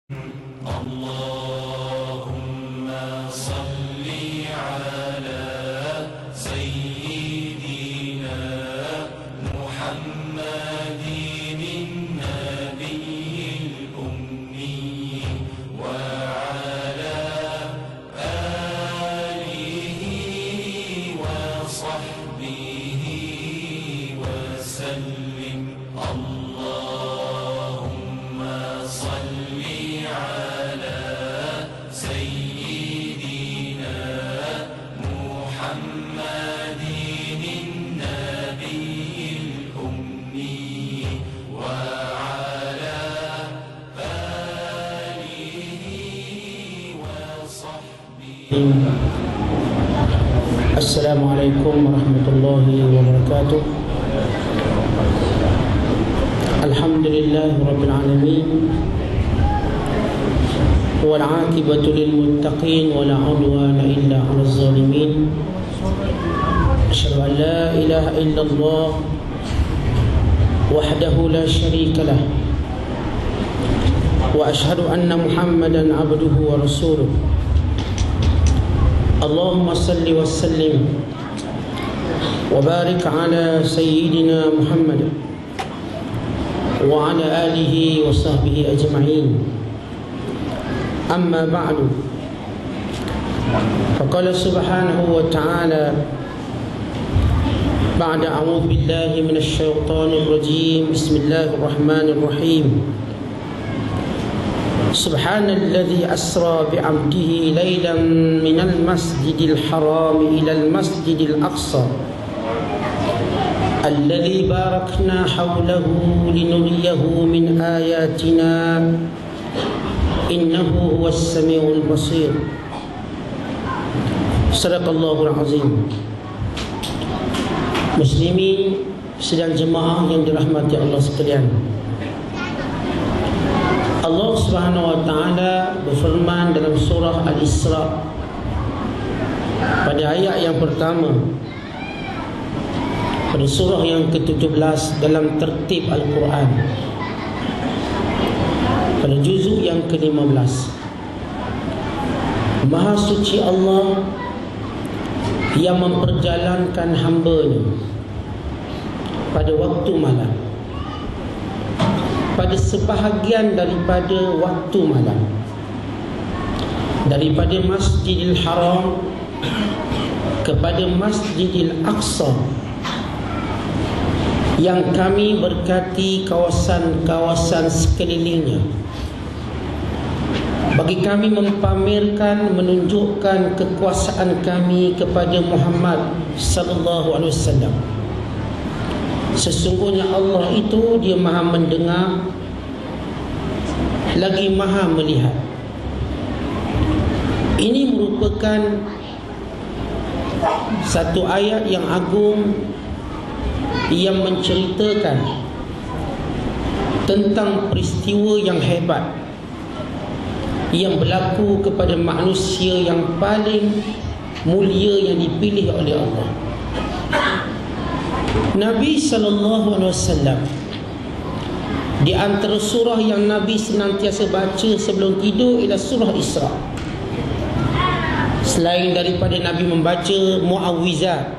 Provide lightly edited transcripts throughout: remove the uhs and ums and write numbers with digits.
Allahumma salli ala Sayyidina Muhammadin Nabiyil Ummi wa ala alihi wa sahbihi wa sallim. Allahumma salli ala Sayyidina Muhammadin Nabiyil Ummi wa ala alihi wa sahbihi. Assalamualaikum warahmatullahi wabarakatuh. Alhamdulillahi rabbil alamin. Wal 'aqibatu lil muttaqin wa la 'udwana illa 'alal zalimin. Asyhadu an la ilaha illallah wahdahu la syarika lah. Wa asyhadu anna Muhammadan 'abduhu wa rasuluh. Allahumma salli wa sallim wa barik ala sayyidina Muhammad wa ala alihi wa sahbihi ajma'in. Amma ba'du. Faqala subhanahu wa ta'ala ba'da a'udzu billahi minasy syaithanir rajim. Bismillahir rahim. Subhanalladzi asra bi'abdihi laylan minal masjidil haram ilal masjidil aqsa alladzi barakna hawlahu linuriyahu min ayatina innahu huwas samiul basir. Sadaqallahul azim. Muslimin sedang jemaah yang dirahmati Allah sekalian, Allah Subhanahu wa taala berfirman dalam surah Al-Isra pada ayat yang pertama pada surah yang ke-17 dalam tertib Al-Quran pada juzuk yang ke-15. Maha suci Allah yang memperjalankan hamba-Nya pada waktu malam, pada sebahagian daripada waktu malam, daripada Masjidil Haram kepada Masjidil Aqsa yang kami berkati kawasan-kawasan sekelilingnya, bagi kami mempamerkan, menunjukkan kekuasaan kami kepada Muhammad sallallahu alaihi wasallam. Sesungguhnya Allah itu Dia Maha mendengar lagi Maha melihat. Ini merupakan satu ayat yang agung yang menceritakan tentang peristiwa yang hebat yang berlaku kepada manusia yang paling mulia yang dipilih oleh Allah. Nabi sallallahu alaihi wasallam, di antara surah yang Nabi senantiasa baca sebelum tidur ialah surah Isra. Selain daripada Nabi membaca muawwizat,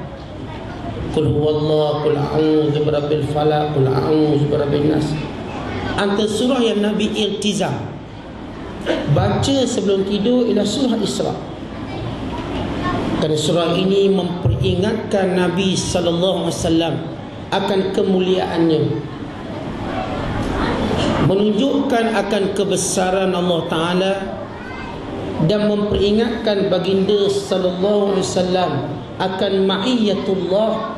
qul huwallahu, qul a'udzu birabbil falaq, qul a'udzu birabbin nas, antara surah yang Nabi iltizam baca sebelum tidur ialah surah Isra. Kerana surah ini memperingatkan Nabi sallallahu alaihi wasallam akan kemuliaannya, menunjukkan akan kebesaran Allah Ta'ala, dan memperingatkan baginda sallallahu alaihi wasallam akan ma'iyatullah,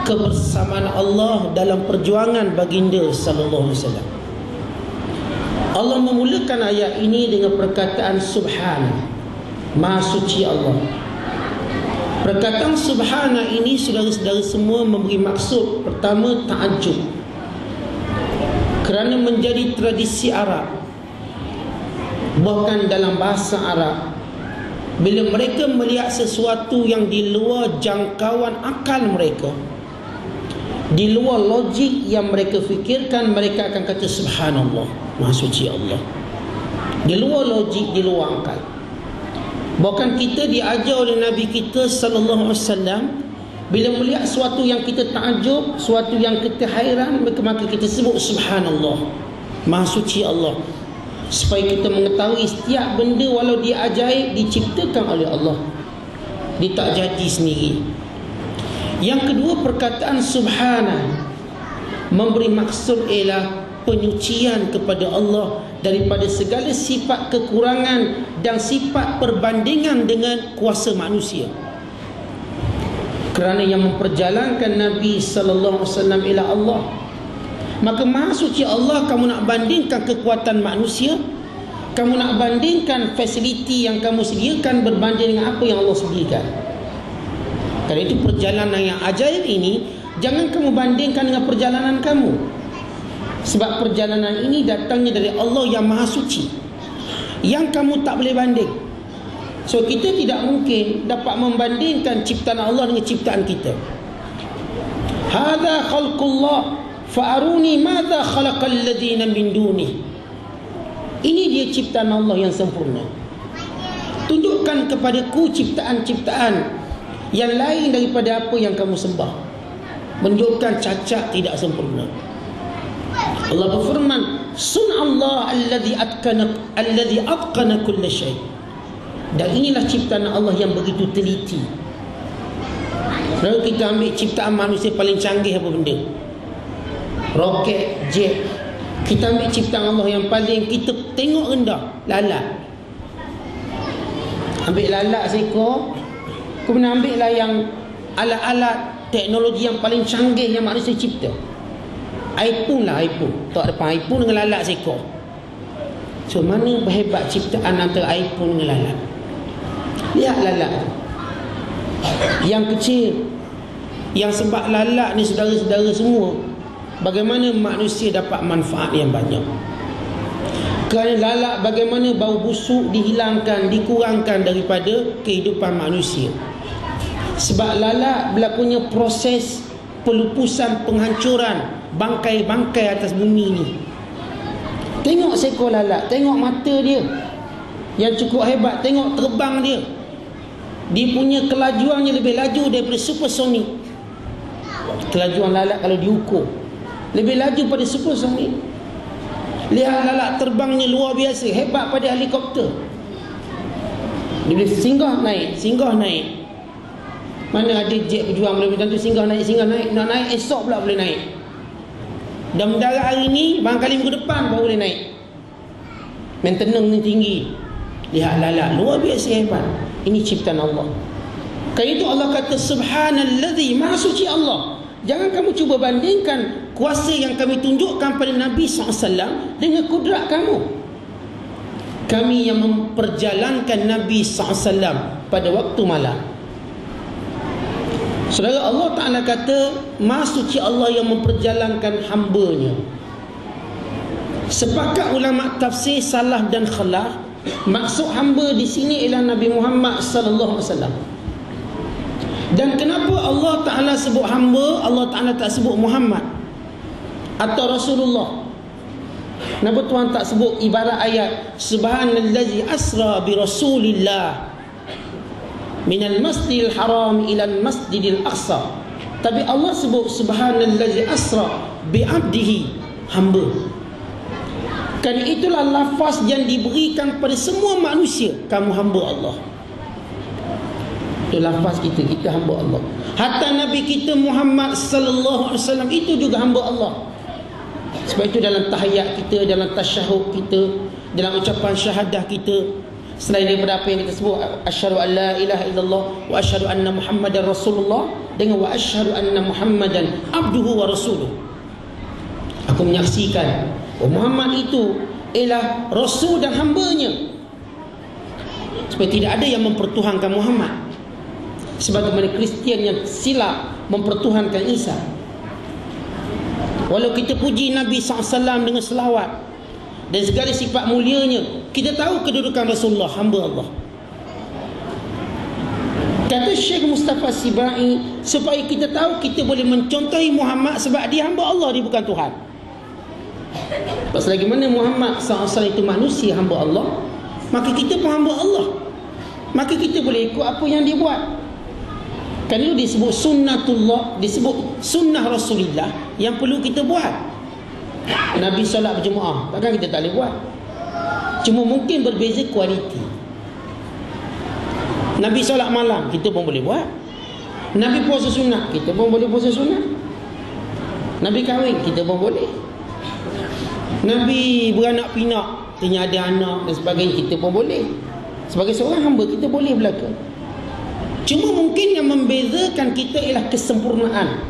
kebersamaan Allah dalam perjuangan baginda sallallahu alaihi wasallam. Allah memulakan ayat ini dengan perkataan Subhana, Maha suci Allah. Perkataan Subhana ini, saudara-saudara semua, memberi maksud pertama ta'ajub, kerana menjadi tradisi Arab, bahkan dalam bahasa Arab, bila mereka melihat sesuatu yang di luar jangkauan akal mereka, di luar logik yang mereka fikirkan, mereka akan kata subhanallah, maha suci Allah. di luar logik, di luar akal. Bahkan kita diajar oleh Nabi kita sallallahu alaihi wasallam, bila melihat suatu yang kita takjub, suatu yang kita hairan, maka kita sebut subhanallah, maha suci Allah, supaya kita mengetahui setiap benda walau dia ajaib diciptakan oleh Allah, dia tak jadi sendiri. Yang kedua, perkataan subhana memberi maksud ialah penyucian kepada Allah daripada segala sifat kekurangan dan sifat perbandingan dengan kuasa manusia. Kerana yang memperjalankan Nabi sallallahu alaihi wasallam ila Allah, maka maha suci Allah, kamu nak bandingkan kekuatan manusia, kamu nak bandingkan fasiliti yang kamu sediakan berbanding dengan apa yang Allah sediakan. Kerana itu perjalanan yang ajaib ini jangan kamu bandingkan dengan perjalanan kamu, sebab perjalanan ini datangnya dari Allah yang maha suci, yang kamu tak boleh banding. So kita tidak mungkin dapat membandingkan ciptaan Allah dengan ciptaan kita. Hadza khalqullah fa'aruni madza khalaqal ladzina min duni. Ini dia ciptaan Allah yang sempurna. Tunjukkan kepadaku ciptaan-ciptaan yang lain daripada apa yang kamu sembah. Menunjukkan cacat, tidak sempurna. Allah berfirman, sun'allah alladhi atqana kulla syai'. Dan inilah ciptaan Allah yang begitu teliti. Kalau kita ambil ciptaan manusia paling canggih apa benda? Roket, jet. Kita ambil ciptaan Allah yang paling kita tengok rendah, lalat. Ambil lalat seekor, kemudian ambillah yang alat-alat teknologi yang paling canggih yang manusia cipta. iPhone lah, iPhone. Tak depan iPhone dengan lalat seekor. So mana berhebat ciptaan antara iPhone dengan lalat? Lihat lalat yang kecil, yang sebab lalat ni saudara-saudara semua, bagaimana manusia dapat manfaat yang banyak. Kerana lalat, bagaimana bau busuk dihilangkan, dikurangkan daripada kehidupan manusia. Sebab lalat berlakunya proses pelupusan, penghancuran bangkai-bangkai atas bumi ni. Tengok seekor lalat, tengok mata dia yang cukup hebat, tengok terbang dia. Dia punya kelajuannya lebih laju daripada supersonik. Kelajuan lalat kalau diukur lebih laju pada supersonik. Lihat lalat terbangnya luar biasa, hebat pada helikopter. Dia boleh singgah naik, singgah naik. Mana ada jet berjuang boleh macam tu, singgah naik, nak naik esok pula boleh naik. Dan mendarat hari ni, barangkali minggu depan baru boleh naik. Maintenance ni tinggi. Lihat lalat, luar biasa hebat. Ini ciptaan Allah. Kerana itu Allah kata subhanallazi, maha suci Allah. Jangan kamu cuba bandingkan kuasa yang kami tunjukkan pada Nabi SAW dengan kudrat kamu. Kami yang memperjalankan Nabi SAW pada waktu malam. Saudara, Allah Ta'ala kata maha suci Allah yang memperjalankan hamba-Nya. Sepakat ulama tafsir salaf dan khalaf, maksud hamba di sini ialah Nabi Muhammad sallallahu alaihi wasallam. Dan kenapa Allah Ta'ala sebut hamba, Allah Ta'ala tak sebut Muhammad atau Rasulullah? Kenapa Tuhan tak sebut ibarat ayat subhanallazi asra bi rasulillah minal masjidil haram ilal masjidil aqsa, tapi Allah sebut subhanallazi asra bi abdihi, hamba. Kerana itulah lafaz yang diberikan pada semua manusia, kamu hamba Allah. Itu lafaz kita hamba Allah. Hatta Nabi kita Muhammad sallallahu alaihi wasallam itu juga hamba Allah. Sebab itu dalam tahiyat kita, dalam tasyahud kita, dalam ucapan syahadah kita, selain daripada apa yang kita sebut asyhadu an la ilaha illallah wa asyhadu anna muhammadar rasulullah, dengan wa asyhadu anna muhammadan abduhu wa rasuluh, aku menyaksikan Muhammad itu ialah Rasul dan hamba-Nya. Supaya tidak ada yang mempertuhankan Muhammad, sebagaimana Kristian yang silap mempertuhankan Isa. Walau kita puji Nabi SAW dengan selawat dan segala sifat mulianya, kita tahu kedudukan Rasulullah, hamba Allah. Kata Syekh Mustafa Sibai, supaya kita tahu kita boleh mencontohi Muhammad sebab dia hamba Allah, dia bukan Tuhan. Selagi mana Muhammad SAW itu manusia, hamba Allah, maka kita pun hamba Allah. Maka kita boleh ikut apa yang dia buat. Kan itu disebut sunnatullah, disebut sunnah Rasulullah yang perlu kita buat. Nabi solat berjemaah, takkan kita tak boleh buat. Cuma mungkin berbeza kualiti. Nabi solat malam, kita pun boleh buat. Nabi puasa sunat, kita pun boleh puasa sunat. Nabi kahwin, kita pun boleh. Nabi beranak pinak, tanya ada anak dan sebagainya, kita pun boleh. Sebagai seorang hamba, kita boleh belaka. Cuma mungkin yang membezakan kita ialah kesempurnaan.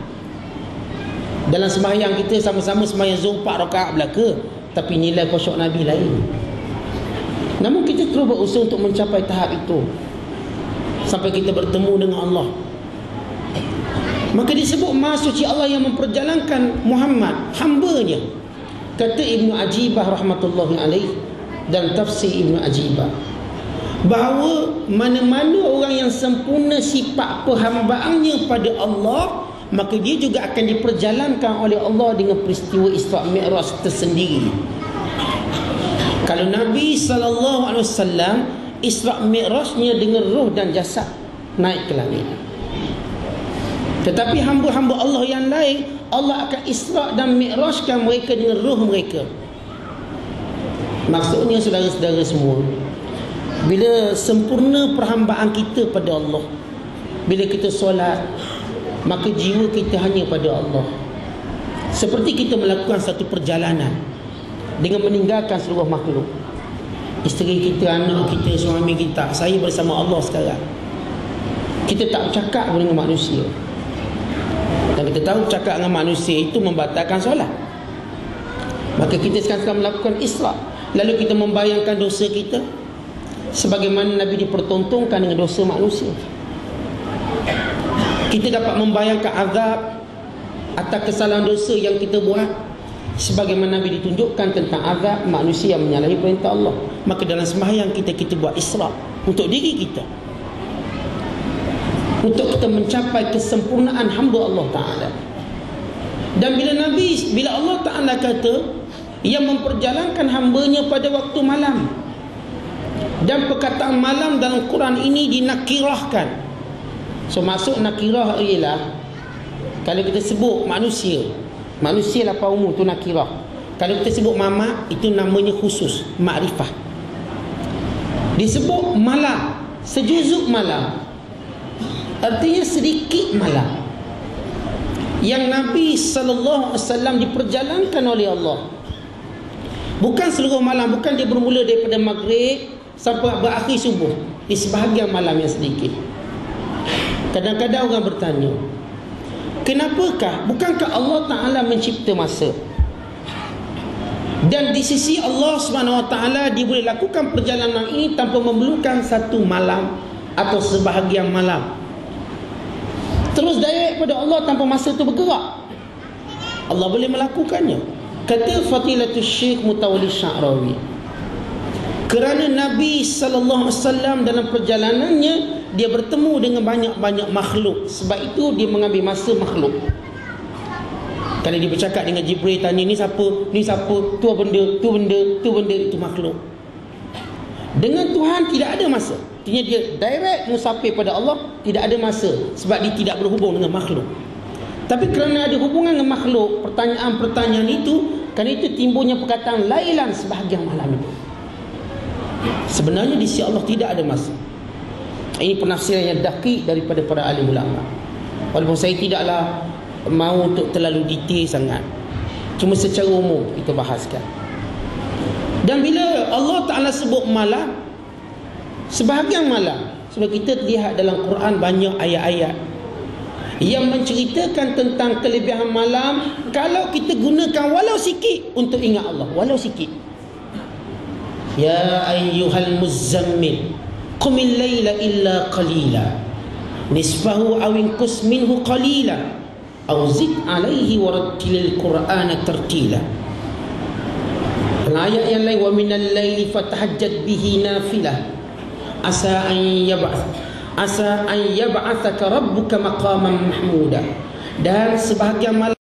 Dalam sembahyang kita sama-sama sembahyang Zuhur 4 rakaat belaka, tapi nilai khusyuk Nabi lain. Namun kita terus berusaha untuk mencapai tahap itu sampai kita bertemu dengan Allah. Maka disebut Maha Suci Allah yang memperjalankan Muhammad, hambanya. Kata Ibnu Ajibah rahmatullahi alaih dan tafsir Ibnu Ajibah, bahawa mana-mana orang yang sempurna sifat perhambaannya pada Allah, maka dia juga akan diperjalankan oleh Allah dengan peristiwa Isra' Mi'raj tersendiri. Kalau Nabi SAW Isra' Mi'rajnya dengan roh dan jasad naik ke langit. Tetapi hamba-hamba Allah yang lain, Allah akan Isra' dan Mi'rajkan mereka dengan roh mereka. Maksudnya saudara-saudara semua, bila sempurna perhambaan kita pada Allah, bila kita solat, maka jiwa kita hanya pada Allah. Seperti kita melakukan satu perjalanan dengan meninggalkan seluruh makhluk. Isteri kita, anak kita, suami kita, saya bersama Allah sekarang. Kita tak bercakap dengan manusia. Dan kita tahu bercakap dengan manusia itu membatalkan solat. Maka kita sekarang melakukan Isra'. Lalu kita membayangkan dosa kita sebagaimana Nabi dipertontonkan dengan dosa manusia. Kita dapat membayangkan azab atas kesalahan dosa yang kita buat, sebagaimana Nabi ditunjukkan tentang azab manusia yang menyalahi perintah Allah. Maka dalam sembahyang kita buat Isra' untuk diri kita, untuk kita mencapai kesempurnaan hamba Allah Ta'ala. Dan bila Allah Ta'ala kata yang memperjalankan hambanya pada waktu malam, dan perkataan malam dalam Quran ini dinakirahkan. So maksud nakirah ialah, kalau kita sebut manusia lapar umum tu nakirah. Kalau kita sebut mamak, itu namanya khusus, makrifah. Disebut malam, sejuzuk malam, artinya sedikit malam yang Nabi SAW diperjalankan oleh Allah. Bukan seluruh malam, bukan dia bermula daripada maghrib sampai berakhir subuh. Di sebahagian malam yang sedikit. Kadang-kadang orang bertanya, kenapakah? Bukankah Allah Ta'ala mencipta masa? Dan di sisi Allah SWT, dia boleh lakukan perjalanan ini tanpa memerlukan satu malam atau sebahagian malam. Terus direct pada Allah tanpa masa itu bergerak. Allah boleh melakukannya. Kata Fadilatul Syekh Mutawalli Sya'rawi, kerana Nabi SAW dalam perjalanannya dia bertemu dengan banyak-banyak makhluk, sebab itu dia mengambil masa makhluk. Kalau dia bercakap dengan Jibril, tanya ni siapa, tu benda, itu makhluk. Dengan Tuhan tidak ada masa. Artinya dia direct musafir pada Allah, tidak ada masa, sebab dia tidak berhubung dengan makhluk. Tapi kerana ada hubungan dengan makhluk, pertanyaan-pertanyaan itu, kerana itu timbulnya perkataan lailan sebahagian malam itu. Sebenarnya di sisi Allah tidak ada masa. Ini penafsiran yang dakik daripada para alim ulama. Walaupun saya tidaklah mahu untuk terlalu detail sangat, cuma secara umum kita bahaskan. Dan bila Allah Ta'ala sebut malam, sebahagian malam, sebab kita lihat dalam Quran banyak ayat-ayat yang menceritakan tentang kelebihan malam, kalau kita gunakan walau sikit untuk ingat Allah, walau sikit. Ya ayyuhal muzammil qumil layla illa qalila nisfahu aw inqus minhu qalila aw zid alaihi warattilil qur'ana tartila. Ayat yang lain, wa minal laili fatahajjad bihi nafilah asa an yab'athaka rabbuka maqaman mahmuda. Dan sebahagian malam